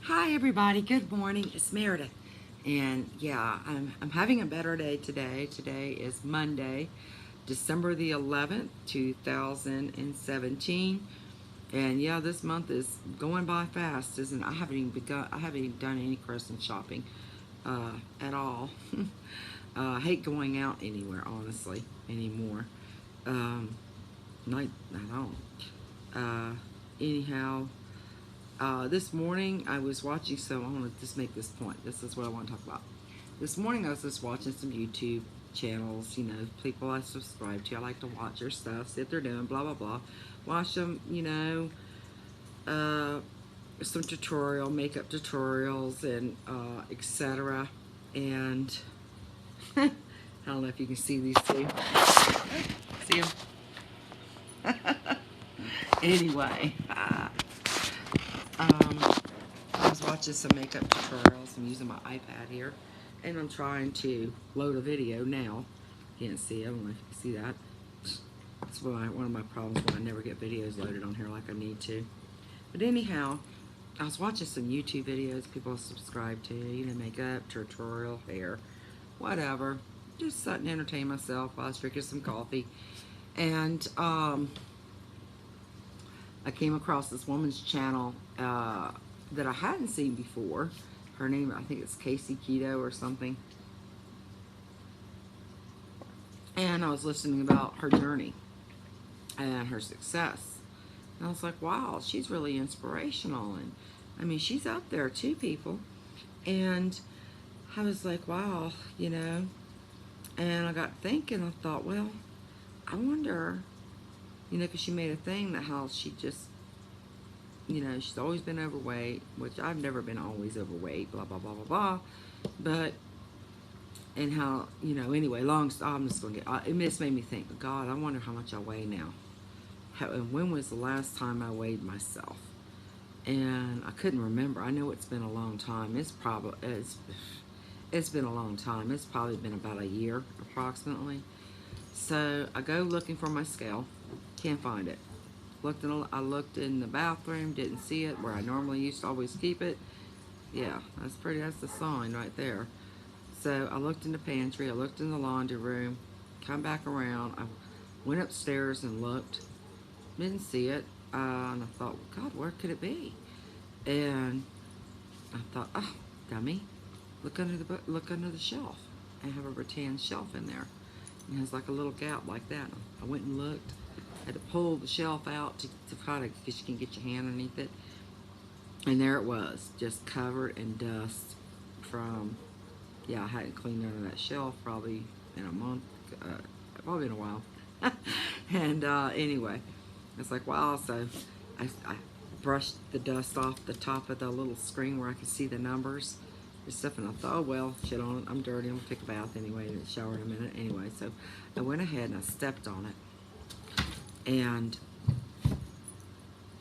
Hi everybody, good morning. It's Meredith. And yeah, I'm having a better day today. Today is Monday, December the 11th, 2017. And yeah, this month is going by fast, isn't it? I haven't even done any Christmas shopping at all. I hate going out anywhere, honestly, anymore. Um, I don't. Anyhow, this morning I was watching, so I want to just make this point. This is what I want to talk about. This morning I was just watching some YouTube channels, people I subscribe to. I like to watch their stuff, see what they're doing, blah, blah, blah. Watch them, uh, some makeup tutorials, and etc. And I don't know if you can see these two. See them? Anyway, I was watching some makeup tutorials. I'm using my iPad here, and I'm trying to load a video now. Can't see. I don't know if you can see that. That's one of my problems when I never get videos loaded on here like I need to. But anyhow, I was watching some YouTube videos people subscribe to, makeup, tutorial, hair, whatever. Just sitting to entertain myself while I was drinking some coffee. And I came across this woman's channel that I hadn't seen before. Her name, I think it's Casey Keto or something. And I was listening about her journey and her success. And I was like, wow, she's really inspirational. And I mean, she's out there too, people. And I was like, wow, And I got thinking, I thought, well, I wonder, because she made a thing that how she just, she's always been overweight, which I've never been always overweight, blah, blah, blah, blah, blah. But, and how, anyway, I'm just going to get, it just made me think, God, I wonder how much I weigh now. And when was the last time I weighed myself? And I couldn't remember. I know it's been a long time. It's been a long time. It's probably been about a year, approximately. So I go looking for my scale. Can't find it. I looked in the bathroom, didn't see it where I normally used to always keep it. Yeah, that's the sign right there. So I looked in the pantry, I looked in the laundry room, come back around, I went upstairs and looked, didn't see it, and I thought, God, where could it be? And I thought, oh, dummy, look under the shelf. I have a rattan shelf in there. It has like a little gap like that. I went and looked. I had to pull the shelf out to kind of, because you can get your hand underneath it. And there it was, just covered in dust from, yeah, I hadn't cleaned under that shelf probably in a month, probably in a while. And anyway, it's like, wow, so I brushed the dust off the top of the little screen where I could see the numbers and stuff, and I thought, oh, well, shit on it, I'm dirty, I'm gonna take a bath anyway, and shower in a minute anyway. So I went ahead and I stepped on it, and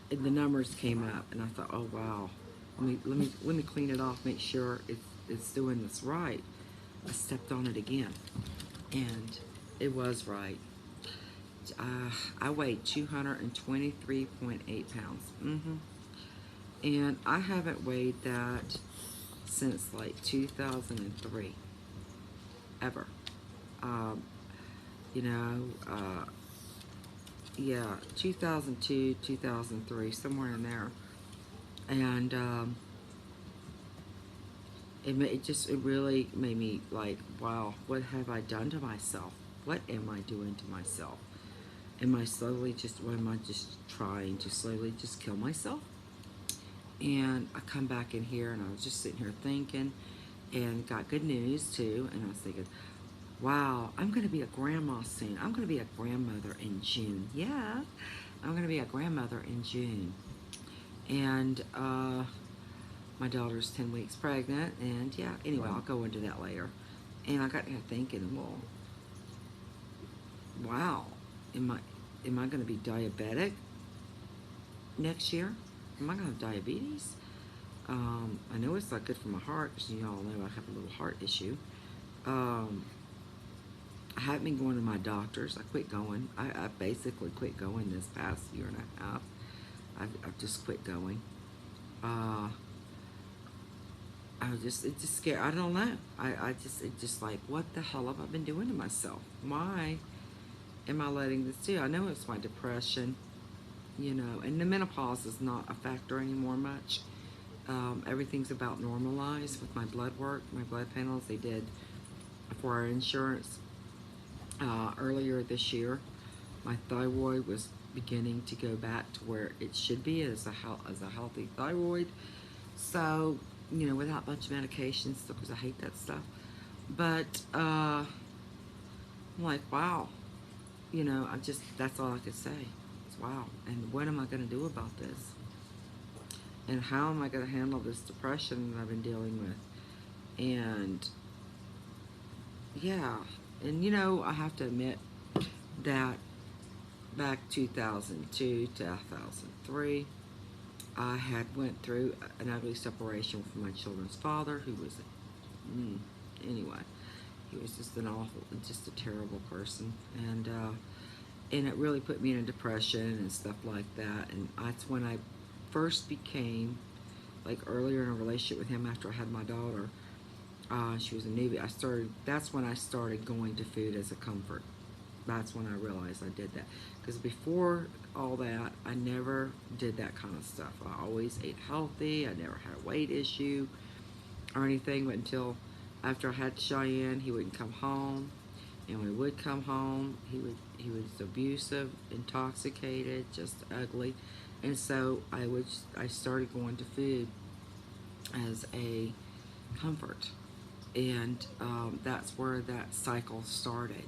the numbers came up, and I thought, oh wow, let me clean it off, make sure it's doing this right. I stepped on it again, and it was right. I weighed 223.8 pounds. And I haven't weighed that since like 2003, ever. Um, you know, uh, yeah, 2002, 2003, somewhere in there. And it really made me like, wow, what have I done to myself? What am I doing to myself? Am I just trying to slowly just kill myself? And I come back in here and I was just sitting here thinking, and got good news too. And I was thinking, wow, I'm going to be a grandma soon. I'm going to be a grandmother in June. Yeah, I'm going to be a grandmother in June. And my daughter's 10 weeks pregnant. And yeah, anyway, I'll go into that later. And I got here thinking, well, wow, am I going to be diabetic next year? Am I going to have diabetes? I know it's not good for my heart, because you all know I have a little heart issue. I haven't been going to my doctors. I quit going. I basically quit going this past year and a half. I've just quit going. it just scared. I don't know. It just like, what the hell have I been doing to myself? Why am I letting this do? I know it's my depression, and the menopause is not a factor anymore much. Everything's about normalized with my blood work, my blood panels they did for our insurance earlier this year. My thyroid was beginning to go back to where it should be as a healthy thyroid. So, without a bunch of medications, because I hate that stuff. But I'm like, wow, that's all I could say. It's wow. And what am I going to do about this? And how am I going to handle this depression that I've been dealing with? And yeah, and I have to admit that back 2002 to 2003, I had went through an ugly separation from my children's father, who was, anyway, he was just a terrible person, and it really put me in a depression and stuff like that. And that's when I first became, like earlier in a relationship with him after I had my daughter. She was a newbie. That's when I started going to food as a comfort. That's when I realized I did that. Because before all that, I never did that kind of stuff. I always ate healthy. I never had a weight issue or anything. But until after I had Cheyenne, he wouldn't come home. And when he would come home, he was abusive, intoxicated, just ugly. And so I started going to food as a comfort. And that's where that cycle started.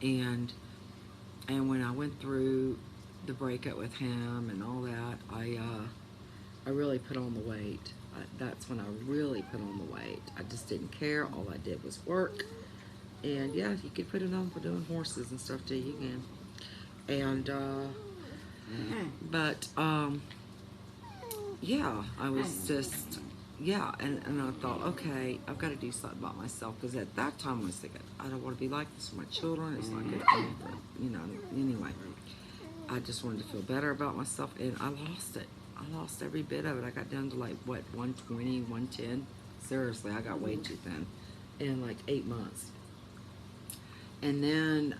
And when I went through the breakup with him and all that, I really put on the weight. That's when I really put on the weight. I just didn't care. All I did was work. And yeah, you could put it on for doing horses and stuff too. You can. And but yeah, I was just. Yeah, and I thought, okay, I've got to do something about myself, because at that time I was thinking, I don't want to be like this for my children. It's not good for me. Anyway, I just wanted to feel better about myself, and I lost it. I lost every bit of it. I got down to like, 120, 110. Seriously, I got way too thin in like 8 months. And then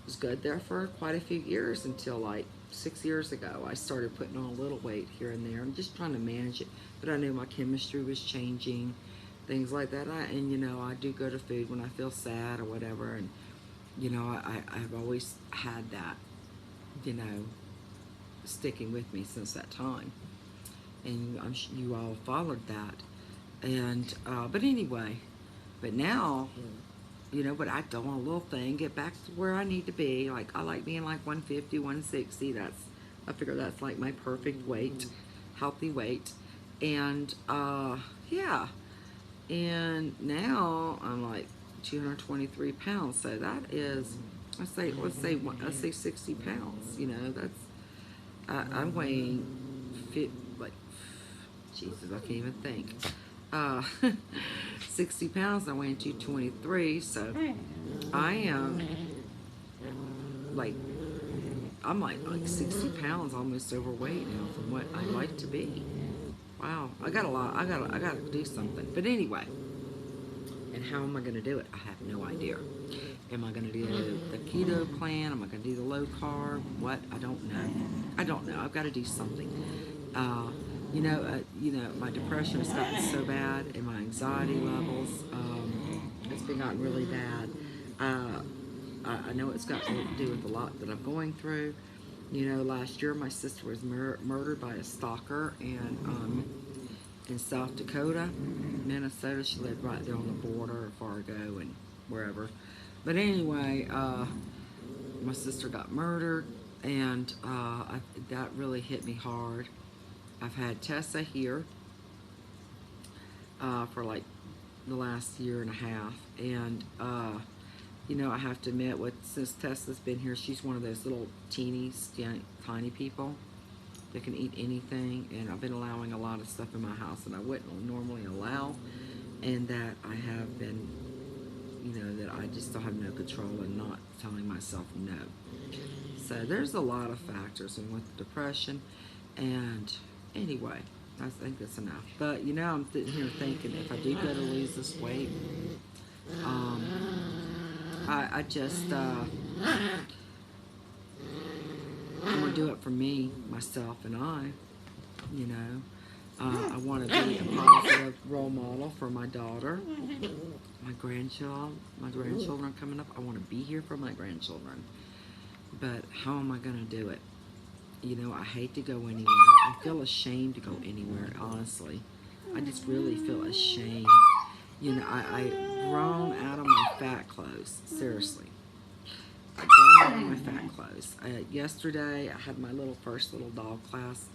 was good there for quite a few years until like 6 years ago. I started putting on a little weight here and there. I'm just trying to manage it. But I knew my chemistry was changing, things like that. I do go to food when I feel sad or whatever. And, I've always had that, sticking with me since that time. And you all followed that. And, but anyway, but now, but I don't want a little thing, get back to where I need to be. Like, I like being like 150, 160. I figure that's like my perfect weight, healthy weight. And, yeah. And now I'm like 223 pounds. So that is, let's say 60 pounds. I'm weighing Jesus, I can't even think. 60 pounds, I'm weighing 223, so I am I'm like 60 pounds almost overweight now from what I like to be. Wow, I gotta do something. But anyway, and how am I gonna do it? I have no idea. Am I gonna do the keto plan? Am I gonna do the low carb? What? I don't know. I've got to do something. My depression has gotten so bad, and my anxiety levels, it's been gotten really bad. I know it's got to do with a lot that I'm going through. Last year my sister was murdered by a stalker, and in South Dakota, Minnesota. She lived right there on the border of Fargo and wherever. But anyway, my sister got murdered, and that really hit me hard. I've had Tessa here for like the last year and a half, and I have to admit, since Tessa's been here, she's one of those little tiny people that can eat anything, and I've been allowing a lot of stuff in my house that I wouldn't normally allow, and that I have been, that I just still have no control and not telling myself no. So there's a lot of factors in with depression, and anyway, I think that's enough. But you know, I'm sitting here thinking if I do go to lose this weight, um, I just I'm gonna do it for me, myself, and I. You know, I want to be a positive role model for my daughter, my grandchildren are coming up. I want to be here for my grandchildren. But how am I gonna do it? You know, I hate to go anywhere. I feel ashamed to go anywhere, honestly. I just really feel ashamed. You know, I grown out of my fat clothes. Seriously. I've grown out of my fat clothes. Yesterday, I had my first little dog class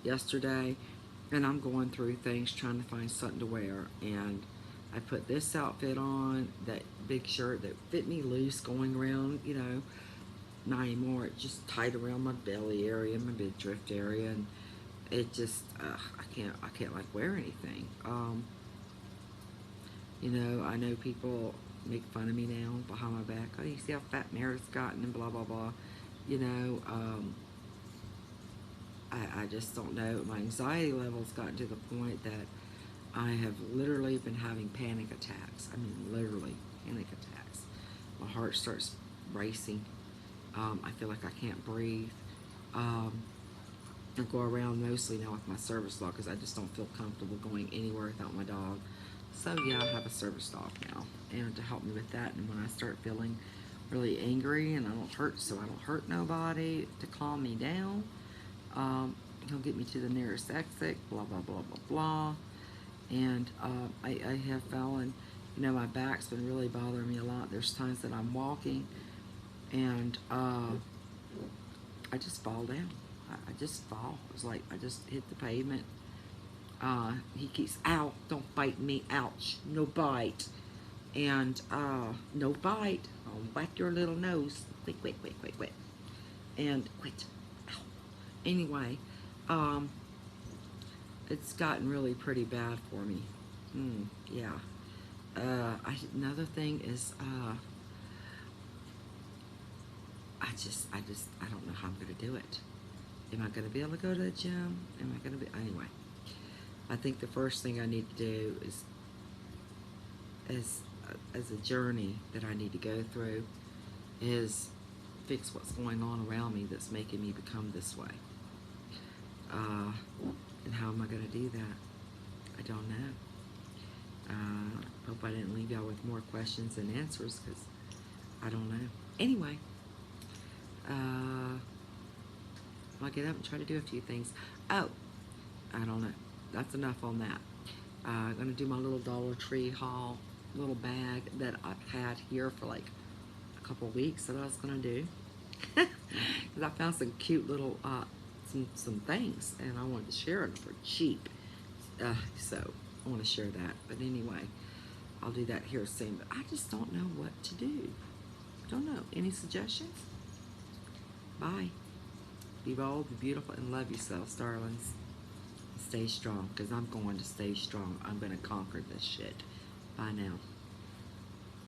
yesterday, and I'm going through things trying to find something to wear. And I put this outfit on, that big shirt that fit me loose going around, you know, not anymore. It's just tight around my belly area, my midriff area, and it just I can't like wear anything. You know, I know people make fun of me now behind my back. Oh, you see how fat Meredith's gotten and blah blah blah. You know, I just don't know. My anxiety level's gotten to the point that I have literally been having panic attacks. I mean, literally panic attacks. My heart starts racing. I feel like I can't breathe. I go around mostly now with my service dog because I just don't feel comfortable going anywhere without my dog. So yeah, I have a service dog now, and to help me with that. And when I start feeling really angry and I don't hurt nobody, to calm me down, he'll get me to the nearest exit. Blah blah blah blah blah. And I have fallen. You know, my back's been really bothering me a lot. There's times that I'm walking, and I just fall down. I just fall. It's like I just hit the pavement. He keeps, ow, don't bite me, ouch, no bite. And no bite. I'll whack your little nose. Wait, wait, wait, wait, wait. And wait, ow. Anyway, it's gotten really pretty bad for me. Yeah. Another thing is, I don't know how I'm gonna do it. Am I gonna be able to go to the gym? Am I gonna be, anyway. I think the first thing I need to do is, as a journey that I need to go through, is fix what's going on around me that's making me become this way. And how am I gonna do that? I don't know. Hope I didn't leave y'all with more questions than answers, because I don't know. Anyway, I'll get up and try to do a few things. Oh, I don't know. That's enough on that. I'm going to do my little Dollar Tree haul, little bag that I've had here for like a couple weeks that I was going to do. Because I found some cute little, some things, and I wanted to share it for cheap. So I want to share that. But anyway, I'll do that here soon. But I just don't know what to do. Don't know. Any suggestions? Bye. Be bold, be beautiful, and love yourselves, darlings. Stay strong, because I'm going to stay strong. I'm going to conquer this shit. Bye now.